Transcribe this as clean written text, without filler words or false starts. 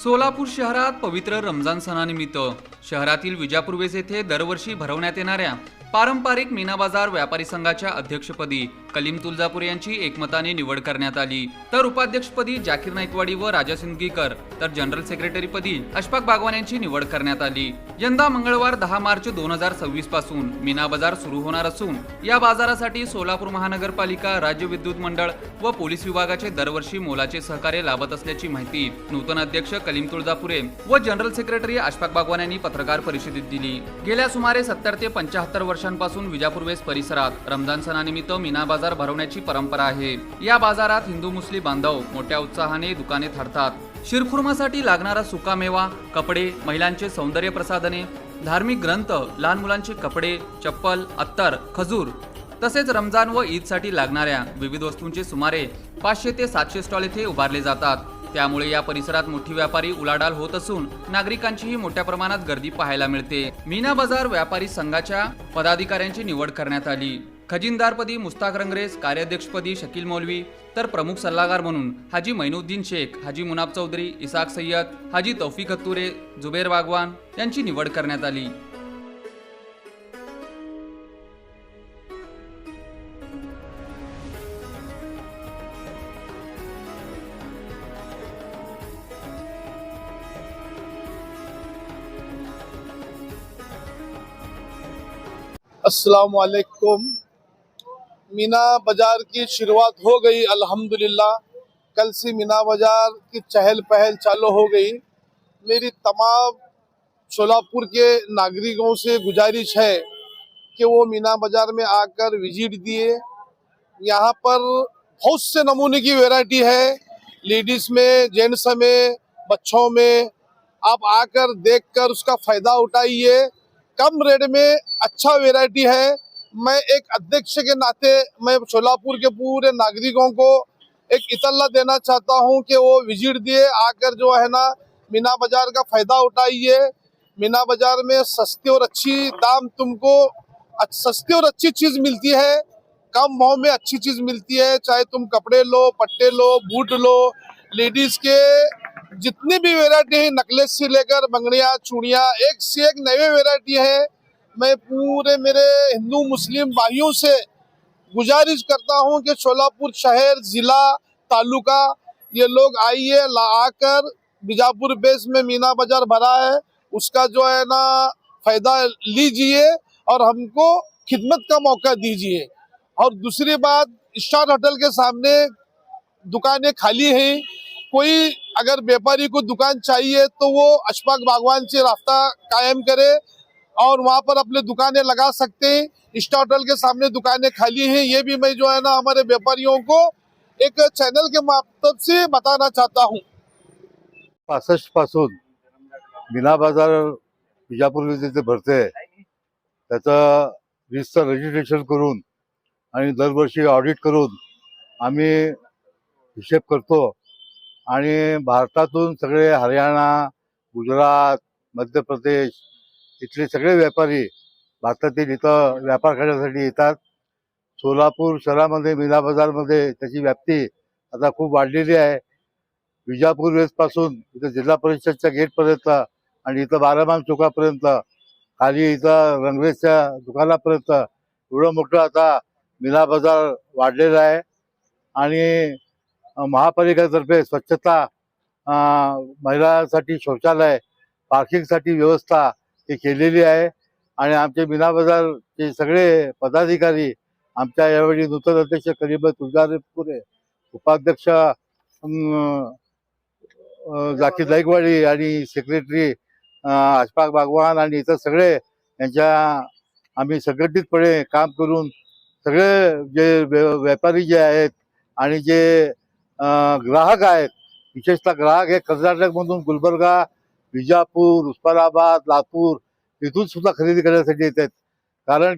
सोलापूर शहरात पवित्र रमजान सणानिमित्त शहरातील विजापूर वेस येथे दरवर्षी भरवण्यात येणाऱ्या पारंपरिक मीना बाजार व्यापारी संघाच्या अध्यक्षपदी कलीम तुळजापूर यांची एकमताने निवड करण्यात आली। तर उपाध्यक्षपदी जाकीर नाईकवाडी व राजा सिंदगीकर तर जनरल सेक्रेटरीपदी अशफाक बागवान यांची निवड करण्यात आली। यंदा मंगळवार 10 मार्च 2026 पासून मीना बाजार सुरू होणार असून या बाजारासाठी सोलापूर महानगरपालिका, राज्य विद्युत मंडळ व पोलीस विभागाचे दरवर्षी मोलाचे सहकार्य लाभत असल्याची माहिती नूतन अध्यक्ष कलीम तुळजापुरे व जनरल सेक्रेटरी अशफाक बागवान यांनी पत्रकार परिषदेत दिली। गेल्या सुमारे 70 ते 75 वर्षांपासून विजापूर वेस परिसरात रमजान सणानिमित्त मीना बाजार भरवण्याची परंपरा आहे। या बाजारात हिंदू मुस्लिम बांधव मोठ्या उत्साहाने दुकाने थाटतात। शिरखुर्मासाठी लागणारा सुकामेवा, कपडे, महिलांचे सौंदर्य प्रसाधने, धार्मिक ग्रंथ, लहान मुलांचे कपडे, चप्पल, अत्तर, खजूर तसेच रमजान व ईदसाठी लागणाऱ्या विविध वस्तूंचे सुमारे 500 ते 700 स्टॉल येथे उभारले जातात। त्यामुळे या परिसरात मोठी व्यापारी उलाढाल होत असून नागरिकांचीही मोठ्या प्रमाणात गर्दी पाहायला मिळते। मीना बाजार व्यापारी संघाच्या पदाधिकाऱ्यांची निवड करण्यात आली। खजिनदारपदी मुस्ताक रंगरेज, कार्याध्यक्षपदी शकील मौलवी तर प्रमुख सल्लागार म्हणून हाजी मैनुद्दीन शेख, हाजी मुनाब चौधरी, इसाक सय्यद, हाजी तौफिक हत्तुरे, जुबेर बागवान यांची निवड करण्यात आली। अस्सलाम वालेकुम। मीना बाजार की शुरुआत हो गई अल्हम्दुलिल्लाह। कल से मीना बाजार की चहल पहल चालू हो गई। मेरी तमाम सोलापुर के नागरिकों से गुजारिश है कि वो मीना बाजार में आकर विजिट दिए। यहाँ पर बहुत से नमूने की वैरायटी है, लेडीज में, जेंट्स में, बच्चों में। आप आकर देखकर उसका फायदा उठाइए। कम रेट में अच्छा वैरायटी है। मैं एक अध्यक्ष के नाते मैं सोलापुर के पूरे नागरिकों को एक इतला देना चाहता हूं कि वो विजिट दिए, आकर जो है ना मीना बाजार का फायदा उठाइए। मीना बाजार में सस्ती और अच्छी दाम तुमको सस्ती और अच्छी चीज मिलती है, कम भाव में अच्छी चीज मिलती है। चाहे तुम कपड़े लो, पट्टे लो, बूट लो, लेडीज के जितनी भी वैरायटी है, नकलेस से लेकर बंगड़ियां, चूड़ियां, एक से एक नई वैरायटी है। मैं पूरे मेरे हिंदू मुस्लिम भाइयों से गुजारिश करता हूं कि सोलापुर शहर, जिला, तालुका ये लोग आइए, आकर बीजापुर बेस में मीना बाजार भरा है उसका जो है ना फायदा लीजिए और हमको खिदमत का मौका दीजिए। और दूसरी बात, स्टार होटल के सामने दुकानें खाली हैं। कोई अगर व्यापारी को दुकान चाहिए तो वो अशफाक बागवान से रास्ता कायम करे और वहाँ पर अपने दुकानें लगा सकते हैं। स्टार होटल के सामने दुकानें खाली हैं। ये भी मैं जो है ना हमारे व्यापारियों को एक चैनल के माध्यम से बताना चाहता हूँ। 65 पासून मीना बाजार विजापूर येथे भरते, त्याचं रीतसर रजिस्ट्रेशन करून आणि दरवर्षी ऑडिट करून आम्ही हिशेब करतो आणि भारतातून सगळे हरियाणा, गुजरात, मध्य प्रदेश इथले सगळे व्यापारी भारतातील इथं व्यापार करण्यासाठी येतात। सोलापूर शहरामध्ये मीना बाजारमध्ये त्याची व्याप्ती आता खूप वाढलेली आहे। विजापूर वेस पासून इथं जिल्हा परिषदच्या गेटपर्यंत आणि इथं बारामाम चौकापर्यंत, खाली इथं रंगरेजच्या दुकानापर्यंत एवढं मोठं आता मीना बाजार वाढलेला आहे। आणि महापालिकेतर्फे स्वच्छता, महिलांसाठी शौचालय, पार्किंगसाठी व्यवस्था ही केलेली आहे। आणि आमचे मीना बाजारचे सगळे पदाधिकारी, आमच्या यावेळी नूतन अध्यक्ष कलीम तुळजापुरे, उपाध्यक्ष जाकीर नाईकवाडी आणि सेक्रेटरी अशफाक बागवान आणि इतर सगळे यांच्या आम्ही संघटितपणे काम करून सगळे जे व्यापारी जे आहेत आणि जे ग्राहक आहेत, विशेषतः ग्राहक हे कर्नाटकमधून गुलबर्गा, विजापूर, उस्मानाबाद, लातूर इथून सुद्धा खरेदी करण्यासाठी येतात। कारण